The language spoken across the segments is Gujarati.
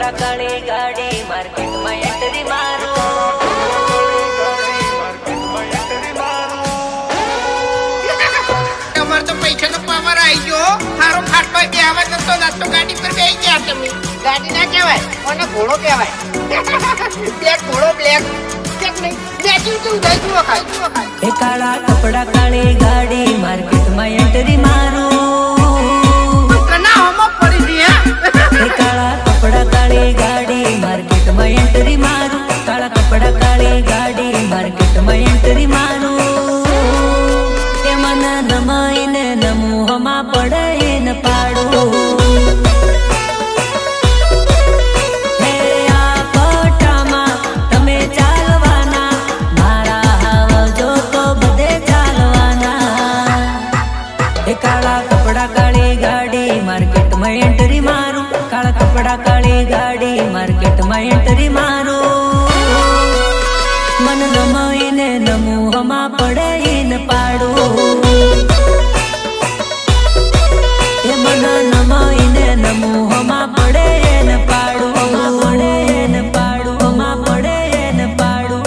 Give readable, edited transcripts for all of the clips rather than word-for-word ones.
કપડા કાળી ગાડી માર્કેટમાં એન્ટ્રી મારો તમાર તો પૈસાનો પાવર આવી ગયો હારો ફાટવા બે આવે તો નાસ્તો ગાડી પર બેસી ગયા તમે ગાડી ના કહેવાય અને ઘોડો કહેવાય બ્લેક ઘોડો બ્લેક ચેક નહીં બેઠી તું દઈ તું ખાય એ કાળા કપડા કાળી ગાડી માર્કેટમાં એન્ટ્રી મારો કના હોમો પડી દી હે એ કાળા કપડા કાળી ગાડી માર્કેટમાં એન્ટ્રી મારો કાળા કપડા કાળી ગાડી માર્કેટમાં એન્ટ્રી મારો એ મન નમાઈને નમોહમાં પડે ન પાડો કાળા કપડા કાળી ગાડી માર્કેટમાં એન્ટ્રી મારું કાળા કપડા કાળી ગાડી માર્કેટમાં એન્ટ્રી મારું મન રમાઈને નમોહમાં પડે ન પાડું એ મન નમાઈને નમોહમાં પડે ન પાડું પડે ન પાડું માં પડે ન પાડું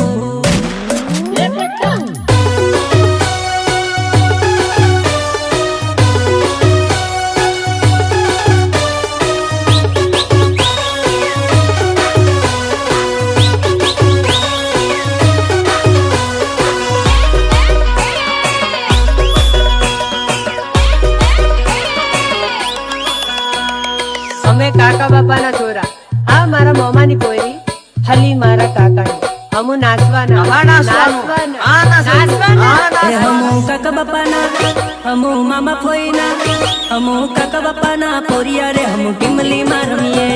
અમે કાકા બાપાના છોરા આ મારા મોમાની પોયરી હલી મારા કાકાની હમુ નાચવાના હમુ કાકા બાપાના હમુ મામા ફોઈના હમુ કાકા બાપાના પોરિયા રે હમુ ટીમલી માં રમીએ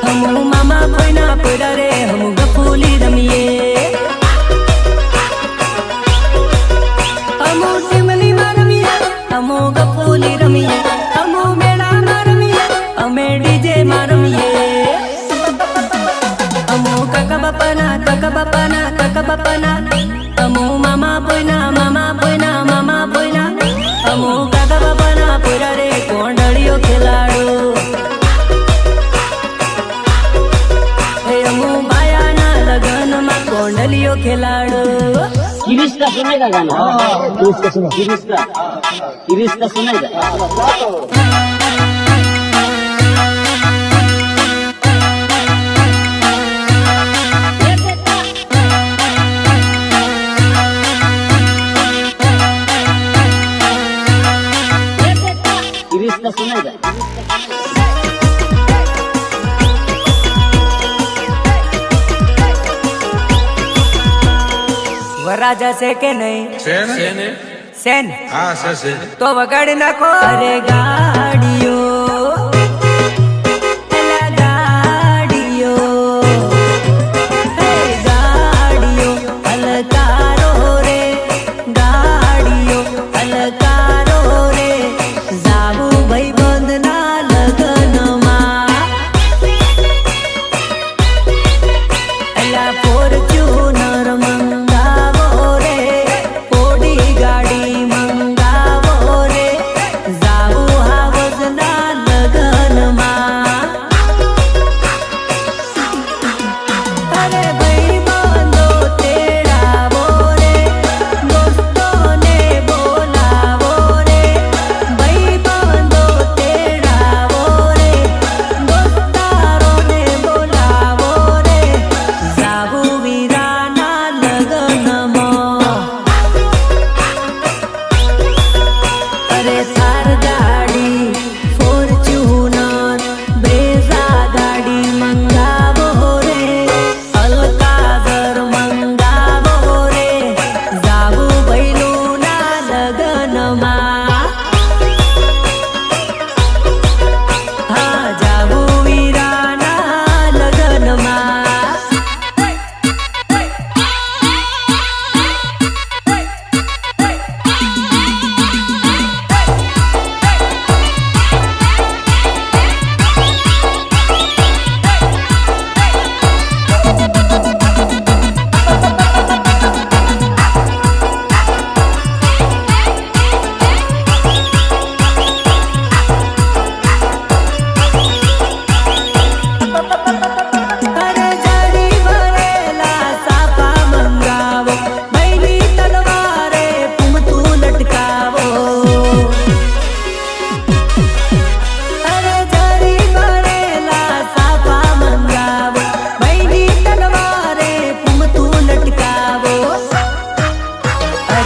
હમુ મામા ફોઈના પોરા રે હમુ ગફુલી રમીએ હમુ ટીમલી માં રમીએ હમુ ગફુલી રમીએ હમુ મેળામાં રમીએ અમે ડીજે માં રમીએ હમુ કાકા બાપાના હમુ મામા બોયના મામા બોયના હમુ કાકા બાપાના પોરા રે કોંડળીઓ ખેલાડો હમુ બાયાના લગનમાં કોંડલીઓ ખેલાડો किरिश का सुनेगा गाना किरिश का सुनो किरिश का सुनेगा किरिश का सुनेगा વરાજા છે કે નહીં સેન હા છે તો વગાડી નાખો અરે ગાડીઓ અલા ગાડીઓ હે ગાડીઓ અલકારો રે ગાડીઓ અલકારો રે જાવું ભાઈબંધના લગનમાં અલા ફોર્ચ્યુનર મંગાવો રે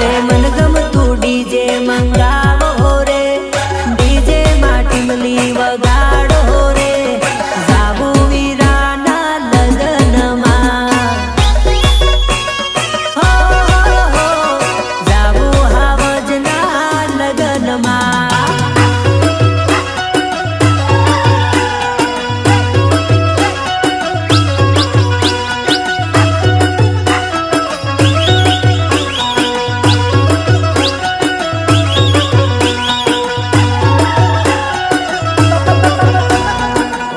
હવે મન ગમતું ડીજે મંગાવો રે, ડીજે માં ટીમલી વગાડો રે, જાવું વીરાના લગ્નમાં, હો જાવું હાવજના લગ્નમાં.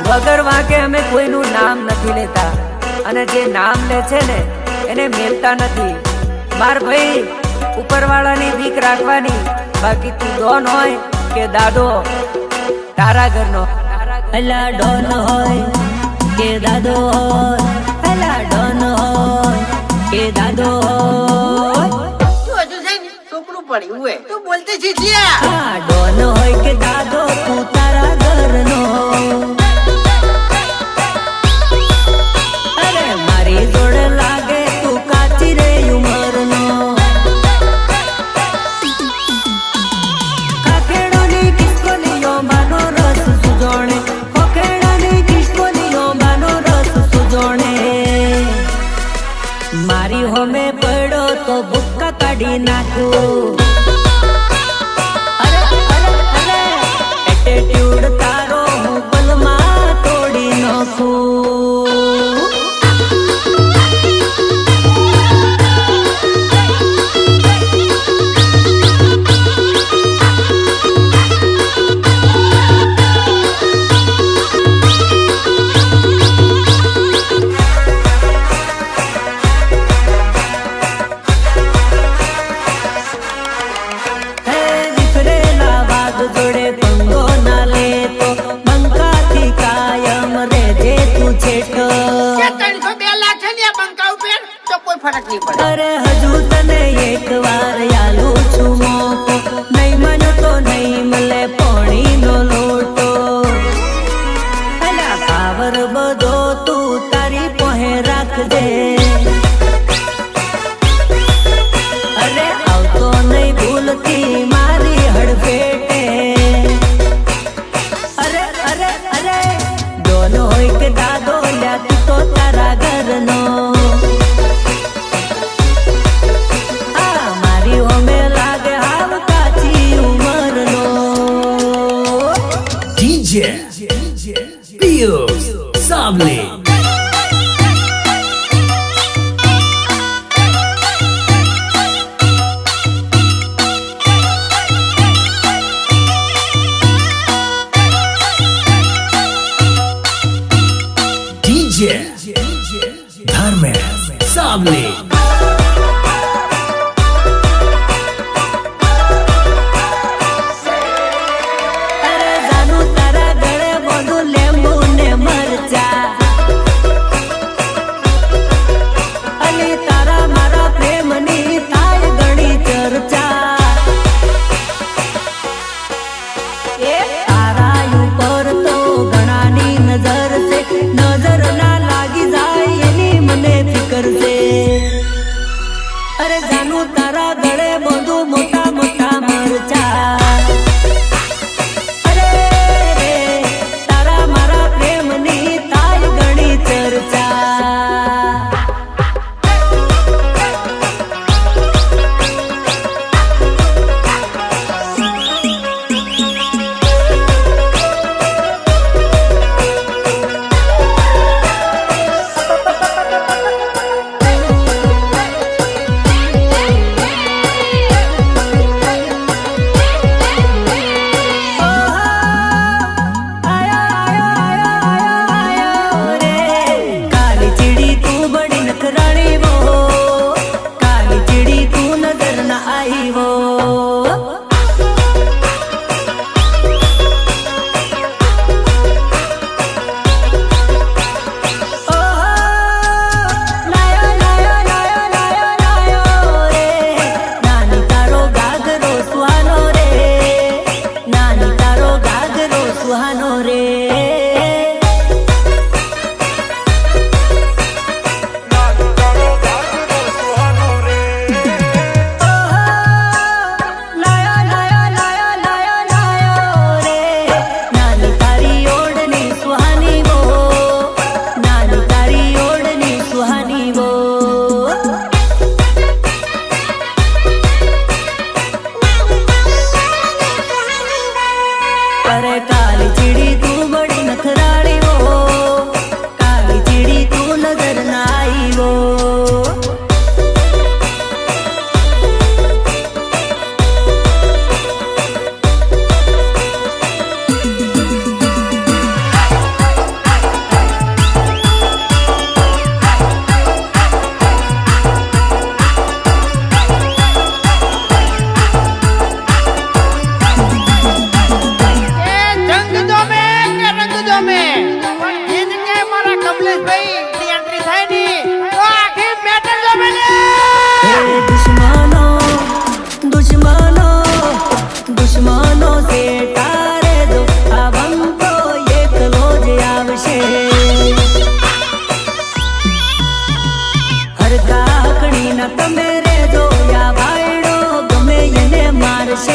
વગર વાંકે અમે કોઈનું નામ નથી લેતા, અને જે નામ લે છે ને એને મેલતા નથી. માર ભાઈ ઉપરવાળાની બીક રાખવાની, બાકી તું ડોન હોય કે દાદો તારા ઘરનો. અલા ડોન હોય કે દાદો હોય, અલા ડોન હોય કે દાદો હોય, તું હજુ છે ને છોકરું પડ્યું હોય તું બોલતી શીખ્યા. આ ડોન હોય કે દાદો તું તારા ઘરનો. અરે મારી જોડે લાગે તું કાચી રે ઉંમરનો. ખાખેડાની કિસ્કોલીઓ બાનો રસ સુજોણે, ખોખેડાની કિસ્કોલીઓ બાનો રસ સુજોણે. મારી હોમે પડ્યો તો ભૂક્કા કાઢી નાખું. અરે અરે અરે એટીટ્યુડ તારો હું પલમાં તોડી નાખું. હે વિખરેલા વાઘ જોડે પંગો ના લેતો, બંકાથી કાયમ રેજે તું છેઠો. કે 302 લાખ છે ને આ બંકા ઉપર તો કોઈ ફરક નહીં પડે. અરે હજુ તને એક વાર આલું છું મોકો, નહીં માનો તો નહીં મળે પાણીનો લોટો. અલા પાવર બધો તું તારી પોહે રાખજે. અરે આવતો નહીં ભૂલતી મારી હડફેટે. અરે અરે અરે ડોન હોય કે દાદો લ્યા તું તો તારા ઘરનો. આ મારી હોમે લાગે હાવ કાચી ઉંમરનો. DJ Pius Sabli. DJ Dharmesh Sabli. અરે જાનું તારા ગળે બધું લેંબુ ને મરચા. અલી તારા મારા પ્રેમની થાય ઘણી ચર્ચા. એ તારા ઉપર તો ઘણાની નજર છે, નજર ના લાગી જાય એની મને ફિકર છે. અરે જાનું તારા ગળે બધું મોટા મોટા મરચા. અરે રે તારા મારા પ્રેમની થાય ઘણી ચર્ચા.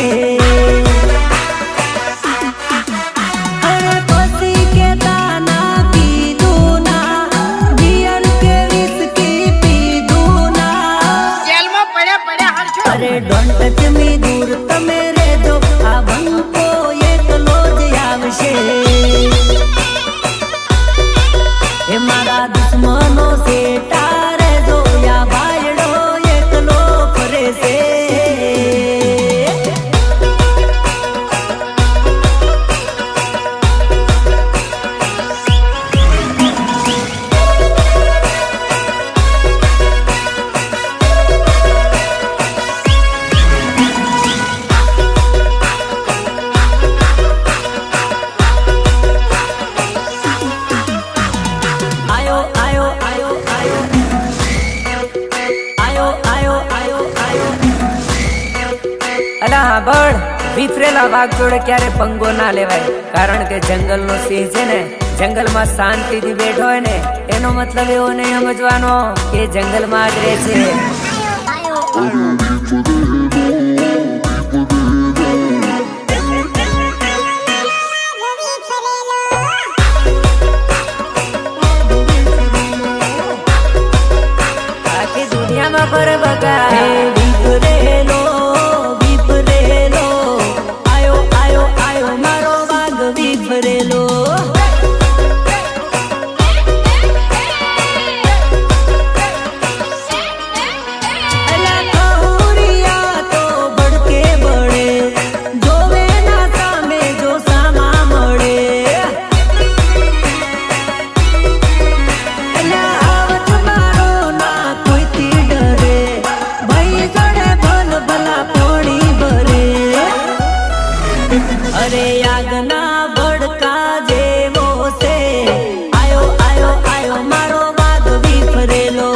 આવશે. અરે પછી કેતા ના પીધું ના, બિયર કે વિસ્કી પીધું ના. જેલમાં પડ્યા હરશો. અરે ડોન્ટ ટચ મી દૂર તમે રહેજો, આ બંકો એકલો જ આવશે. એ મારા દુશ્મનો છે તારે જોયા ભાઈડો એકલો ફરે છે. અલા હાંભળ, વિફરેલા વાઘ જોડે ક્યારે પંગો ના લેવાય, કારણ કે જંગલનો સિંહ છે ને જંગલમાં શાંતિથી બેઠો હોય ને એનો મતલબ એવો નહીં સમજવાનો કે જંગલમાં જ રહે છે. આખી દુનિયામાં ફરે બગા વિફરેલો વિફરેલો આયો આયો આયો મારો વાઘ વિફરેલો. અલા કહુરિયા તો બળકે બળે, જોવે ના સામે જો સામા મળે. અલા આવત મારો ના કોઈથી ડરે, ભાઈ જોડે ભલ ભલા પાણી ભરે. અરે આગના ભડકા જેવો છે, આયો આયો આયો મારો વાઘ વિફરેલો.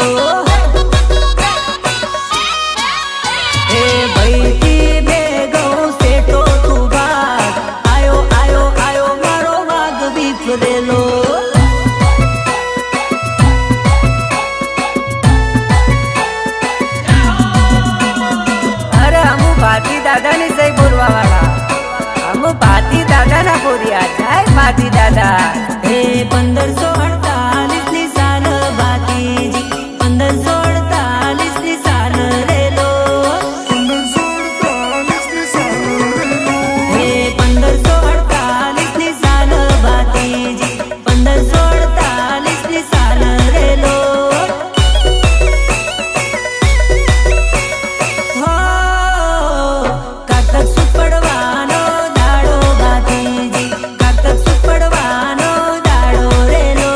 એ ભઈથી બે ગૌ સેટો તું ભાગ, આયો આયો આયો મારો વાઘ વિફરેલો. અરે અમુ ભાતી દાદાની સહી બોલવા વાળા, અમુ ભાતી દાદાના બોલ્યા. જય ભાતી દાદા. હે 1548 ની સાલ ભાતીજી, 1548 ની સાલ રેલો. હે 1548 ની સાલ ભાતીજી, 1548 ની સાલ રેલો. હો કાતક સુપડવાનો દાડો ભાતીજી, કાતક સુપડવાનો દાડો રેલો.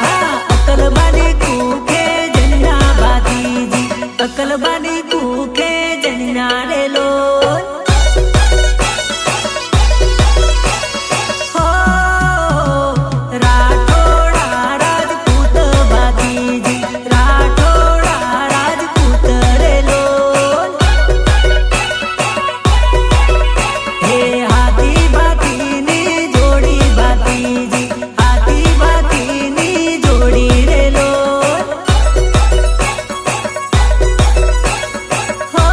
હા અકલબાની કુખે જન્ના ભાતીજી, અકલબાની કુખે જન્ના રેલો. હો રાઠોડા રાજપૂત ભાતીજી, રાઠોડા રાજપૂત રેલો. હે હાથી ભાતીની જોડી ભાતીજી, હાથી ભાતીની જોડી રેલો. હો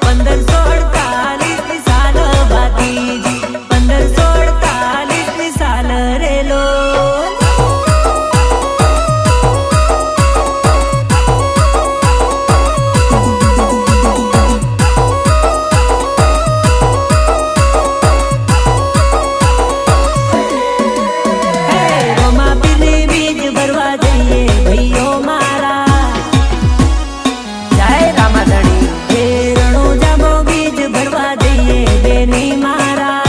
1548 ની સાલ ભાતીજી, 1548 ની સાલ રેલો. હે રોમાપીરની બીજ ભરવા જઈએ ભાઈઓ મારા. જય રામાધણી. હે રણુજામો બીજ ભરવા જઈએ બેની મારા.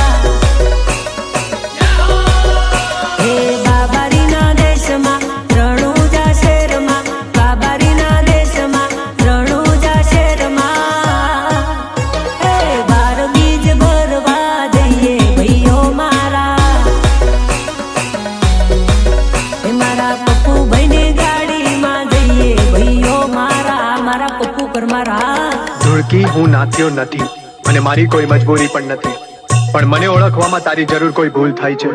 હે બાબારીના દેશમાં રણુજા શહેરમાં, બાબારીના દેશમાં રણુજા શહેરમાં. હે બાર બીજ ભરવા જઈએ ભાઈઓ મારા. હે મારા પપ્પુ ભાઈની ગાડીમાં જઈએ ભાઈઓ મારા, મારા પપ્પુ પર મારા. ધૂળકી હું નાત્યો નથી અને મારી કોઈ મજબૂરી પણ નથી, પણ મને ઓળખવામાં તારી જરૂર કોઈ ભૂલ થાય છે.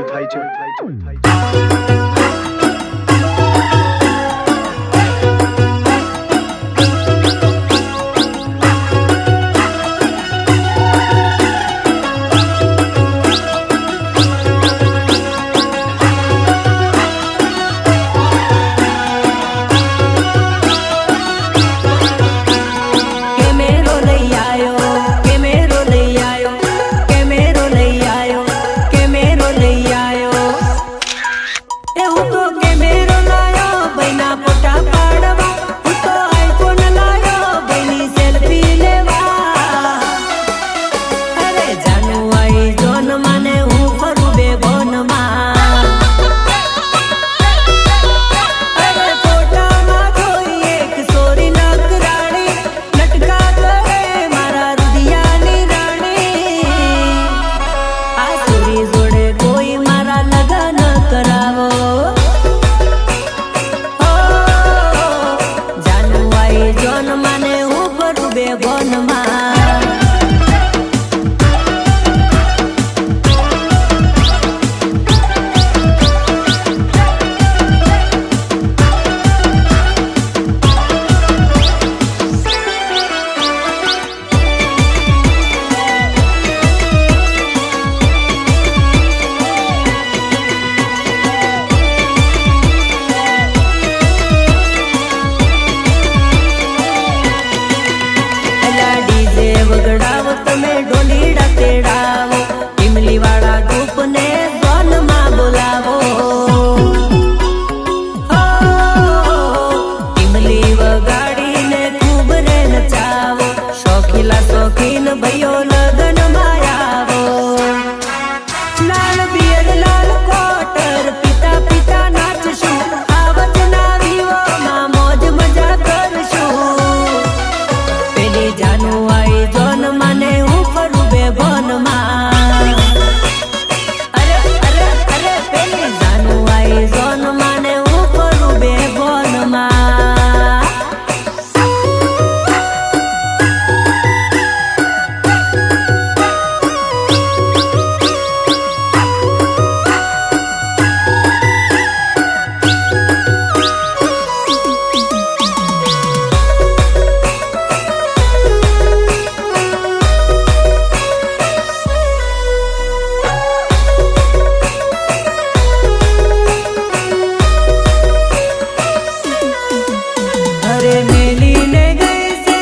અરે મેલીને ગઈ છે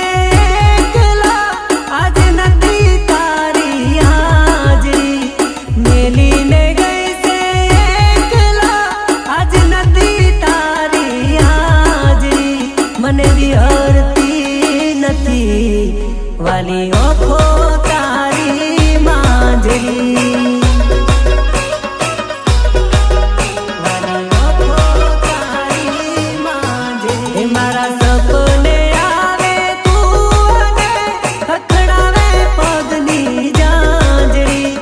એકલા, આજ નથી તારી હાજરી. મેલીને ગઈ છે એકલા, આજ નથી તારી હાજરી. મને વિહરતી નથી વાલી ઓખો તારી માંજરી. મારા સપને આવે તું અને ખખડાવે પગની જાંજરી.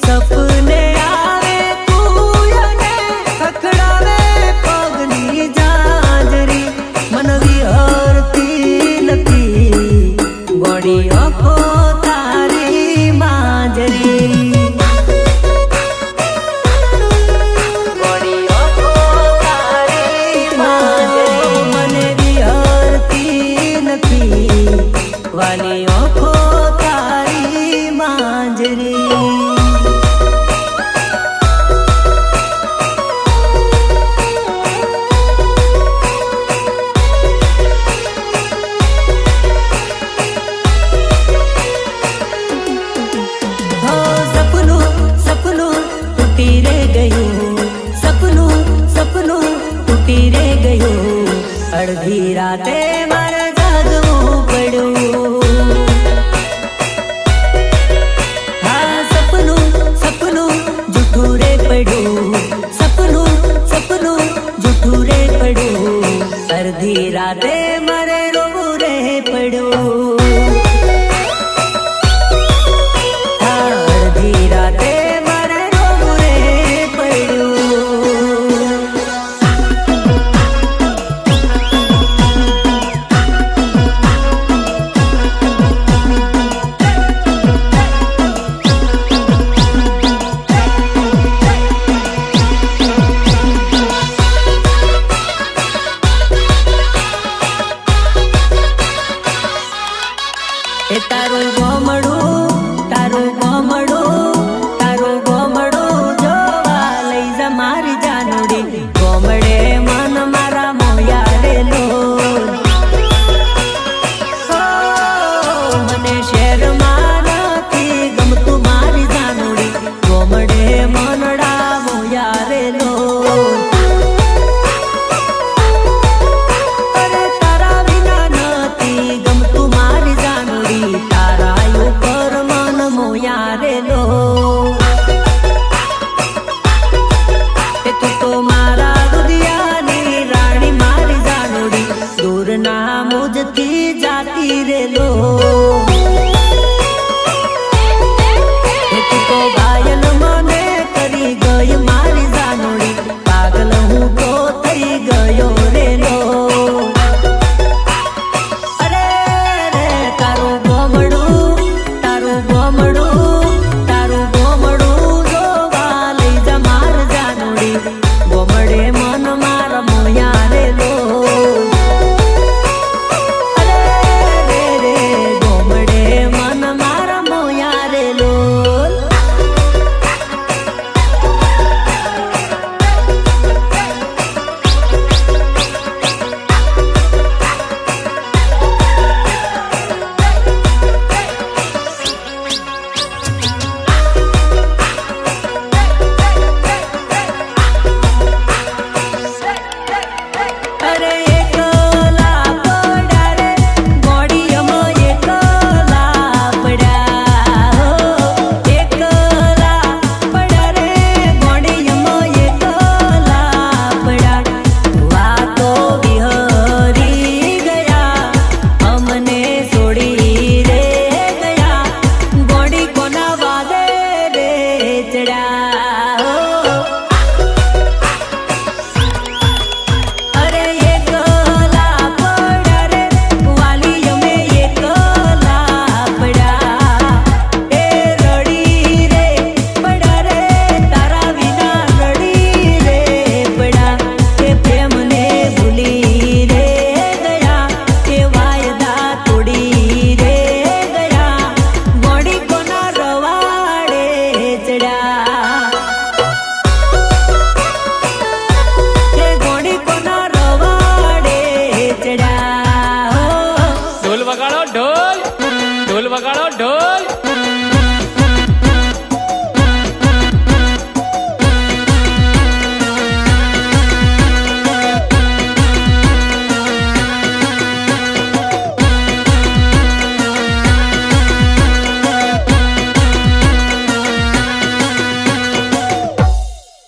સપને આવે તું અને ખખડાવે પગની જાંજરી. મન વિહરતી નથી ગોળી ઓખો તારી માંજરી. વાલી ઓખો તારી માંજરી. હો સપનું સપનું તૂટી રે ગયું, સપનું સપનું તૂટી રે ગયું. અડધી રાતે મારે જાગવું પડ્યું. હા સપનું સપનું જૂઠું રે પડ્યું, સપનું સપનું જૂઠું રે પડ્યું. અડધી રાતે મારે રોવું રે પડ્યું. હા અડધી રાતે મારે રોવું રે પડ્યું. એ તારું ગોમડું, તારું ગોમડું, તારું ગોમડું જોવા લઈ જા મારી જાનુડી. ગોમડે મન મારા મોયા રેલો. મને શહેરમાં નથી ગમતું મારી જાનુડી. ગોમડે મનડા મોયા રેલો. અરે તારા વિના નથી ગમતું મારી જાનુડી. તારા ઉપર મન મોયા રેલો. એ તું તો મારા દુધિયાની રાણી મારી જાનુડી. દૂરના મુજથી જાતી રેલો. એ તું તો ઘાયલ મને કરી ગઈ મારી જાનુડી. પાગલ હું તો થઈ ગયો રેલો. અરે રે તારું ગોમડું, તારું ગોમડું, તારું ગોમડું જોવા લઈ જા માર જાનુડી. ગોમડે મન મારા મોયા રેલો. અરે રે રે ઢોલ વગાડો ઢોલ.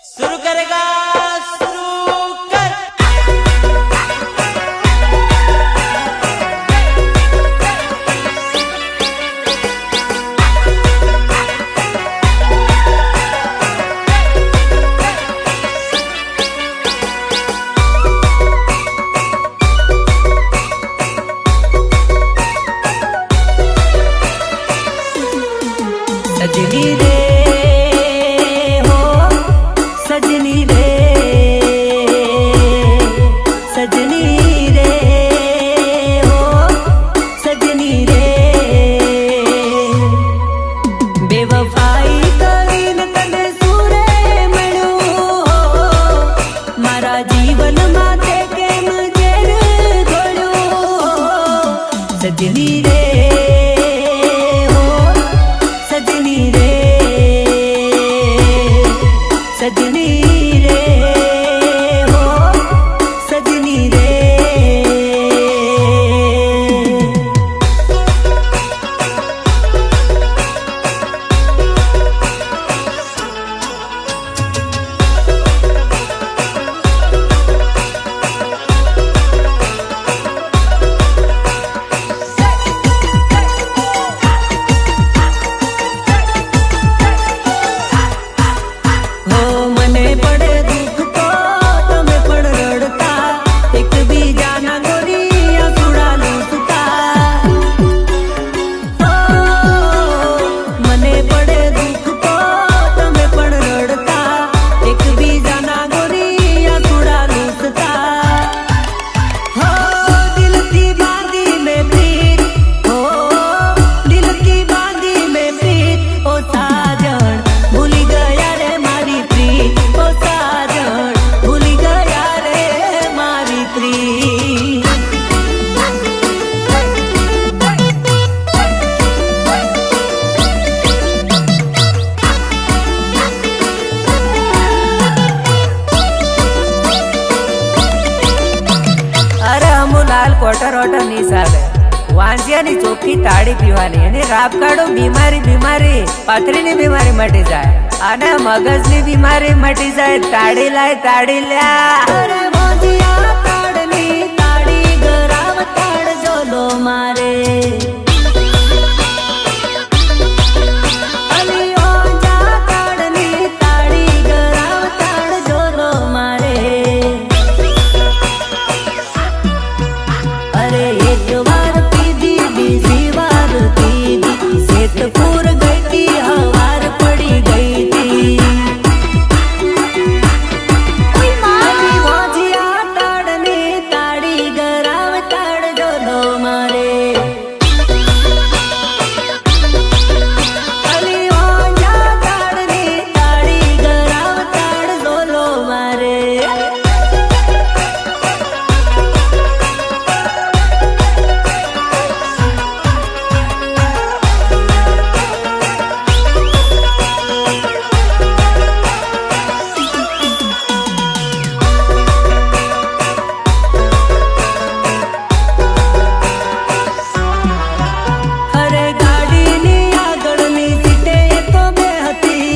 शुरू करेगा शुरू कर सजनी रे हो सजनी रे सजनी रे हो सजनी रे बेवफाई करीन तने सूरे મળ્યું મારા જીવન માથે કેમ ઝેર ઘોળ્યું સજની રે हो सजनी रे सजनी रे हो सजनी रे हो मने पड़े दुख तो तमे पण रड़ता एक बीजाना गोरिया सुड़ा लूटता हो मने पड़े दुख तो तमे पण रड़ता एक बीजाना गोरिया सुड़ा लूटता हो दिल की बांधी में प्रीत हो दिल की बांधी में प्रीत ओ साजन भूली गया रे मारी प्रीत ओ साजन भूली गया रे मारी प्रीत અરે અમુ લાલ કોટર વોટર ની સાલે વાંસિયાની ચોખ્ખી તાળી પીવાની અને રાપ કાઢો બીમારી બીમારી પથરીની બીમારી મટી જાય અને મગજની બીમારી મટી જાય તાળી લાય તાળી લ્યા अरे मोजिया ताड़नी ताड़ी गराव ताड़ जोलो मारे अली ओजा ताड़नी ताड़ी गराव ताड़ जोलो मारे अरे एक बार पीदी बीजी बार पीदी सेतपुर गई थी हवार पड़ी गई थी अली मोजिया ताड़नी ताड़ी गराव ताड़ जोलो मारे अली ओजा ताड़नी ताड़ी गराव ताड़ जोलो मारे અરે ગાડીની આગળની સીટે તો બે હતી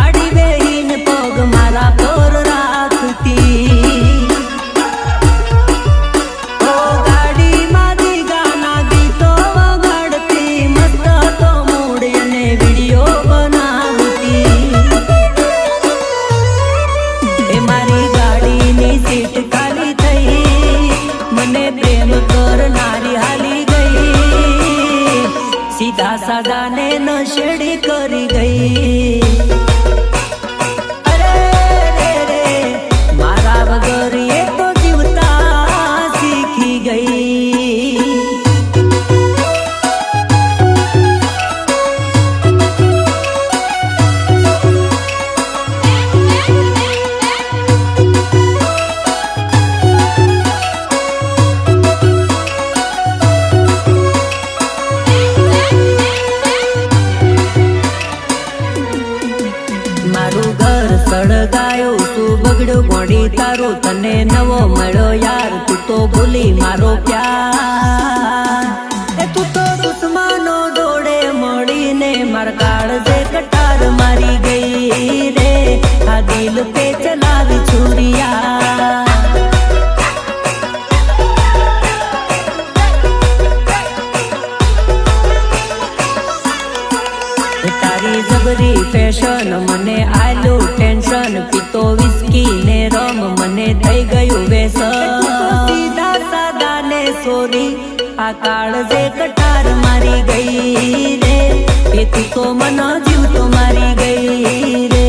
આડી બેહીને પગ મારા પર રાખતી ઓ ગાડીમાંથી ગાના ગીતો વગાડતી મસ્ત તો મૂડ અને વિડીયો બનાવતી એ મારી ગાડીની સીટ ખાલી થઈ મને પ્રેમ કરનારી હાલી ગઈ સીધા સાદા ને નશેડી કરી ગઈ અરે રે રે મારા વગર એ તો જીવતા શીખી ગઈ ફેશન મને આલ્યું ટેન્શન પીતો વિસ્કી ને રમ મને થઈ ગયું વ્યસન સીધા સાદા ને સોરી આ કાળજે કટાર મારી ગઈ રે એ તું તો મનો જીવ તો મારી ગઈ રે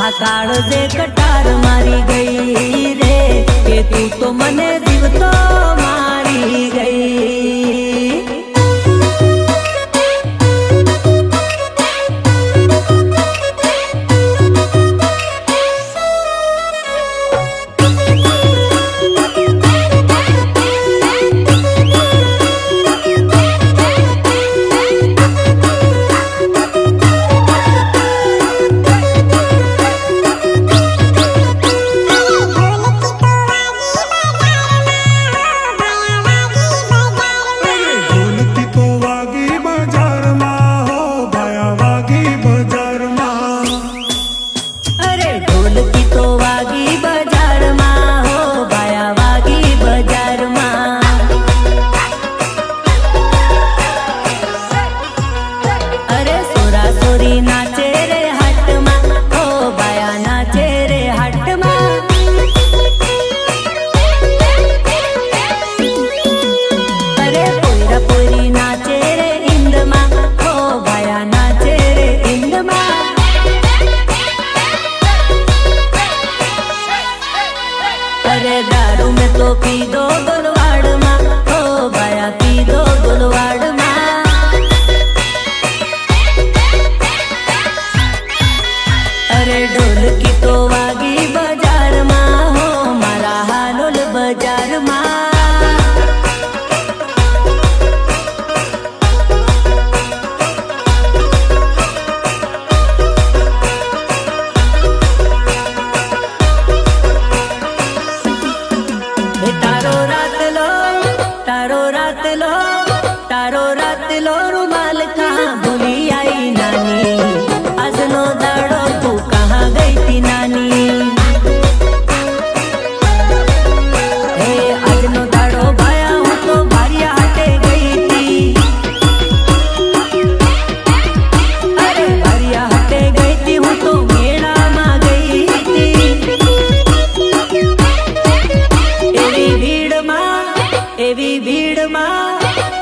આ કાળજે કટાર મારી ગઈ રે કે તું તો મને જીવતો મારી ગઈ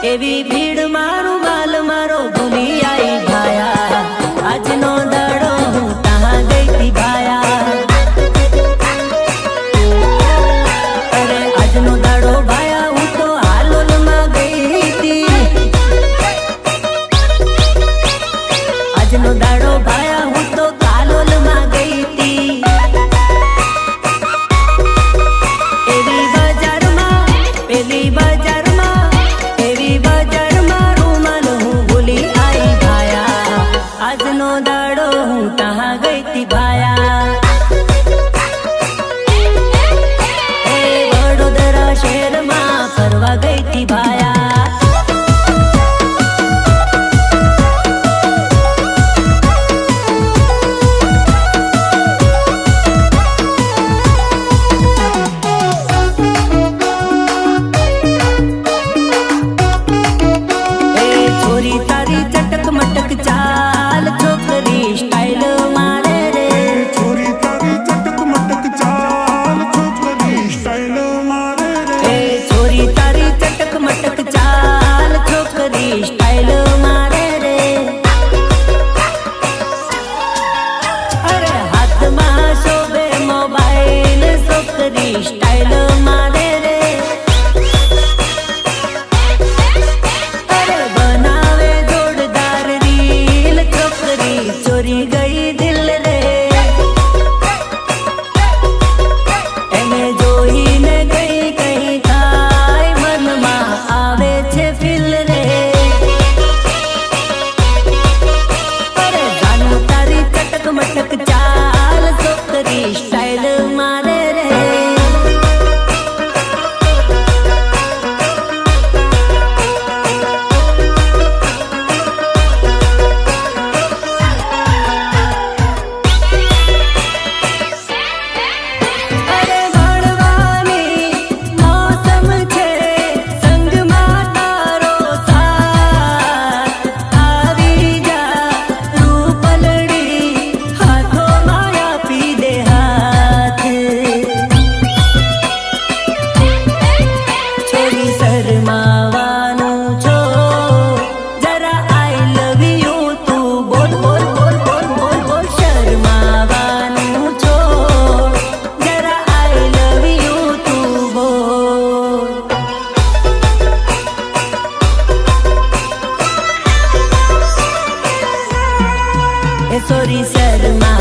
એવી ભીડ મારું માલ મારો ભૂલી આઈ ભાયા આજનો દાડો હું ત્યાં ગઈ તી ભાયા અરે આજનો દાડો ભાયા હું તો હાલોલ માં ગઈ તી આજનો દાડો ભાયા હું તો કાલોલ માં ગઈ તી એવી બજારમાં પેલી બજારમાં એવી બજારમાં રૂમાલ હું ભૂલી આઈ ભાયા આજનો દાડો હું ત્યાં ગઈ તી ભાયા એ વડોદરા શહેરમાં ફરવા ગઈ તી ભાયા સ્ટાઇલ મારે રે અરે બનાવે જોરદાર રીલ છોકરી ચોરી ગઈ દિલ રે એને જોઈને ગઈ કઈ થાય મનમાં આવે છે ફીલ રે અરે જાનું તારી ચટક મટક ચાલ છોકરી સ્ટાઇલ મારે રે અરે ભણવાની મોસમ છે એ સોરી શર્મા